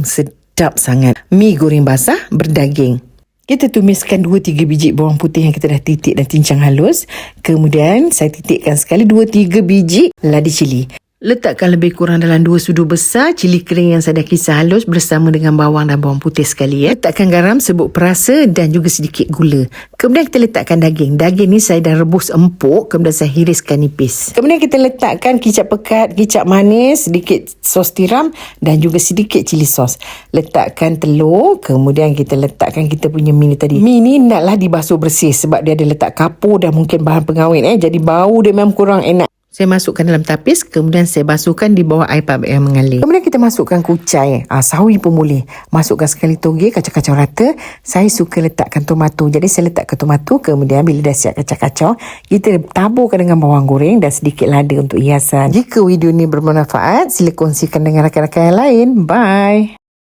Sedap sangat. Mi goreng basah berdaging. Kita tumiskan 2-3 biji bawang putih yang kita dah titik dan cincang halus. Kemudian saya titikkan sekali 2-3 biji ladi cili. Letakkan lebih kurang dalam 2 sudu besar cili kering yang saya dah kisar halus bersama dengan bawang dan bawang putih sekali. Letakkan garam, serbuk perasa dan juga sedikit gula. Kemudian kita letakkan daging. Daging ni saya dah rebus empuk, kemudian saya hiriskan nipis. Kemudian kita letakkan kicap pekat, kicap manis, sedikit sos tiram dan juga sedikit cili sos. Letakkan telur, kemudian kita letakkan kita punya mi ni tadi. Mi ni naklah dibasuh bersih sebab dia ada letak kapur dan mungkin bahan pengawet. Jadi bau dia memang kurang enak. Saya masukkan dalam tapis, kemudian saya basuhkan di bawah air panas yang mengalir. Kemudian kita masukkan kucai, sawi pun boleh. Masukkan sekali toge, kacau-kacau rata. Saya suka letakkan tomato. Jadi saya letakkan tomato, kemudian bila dah siap kacau-kacau, kita taburkan dengan bawang goreng dan sedikit lada untuk hiasan. Jika video ini bermanfaat, sila kongsikan dengan rakan-rakan yang lain. Bye!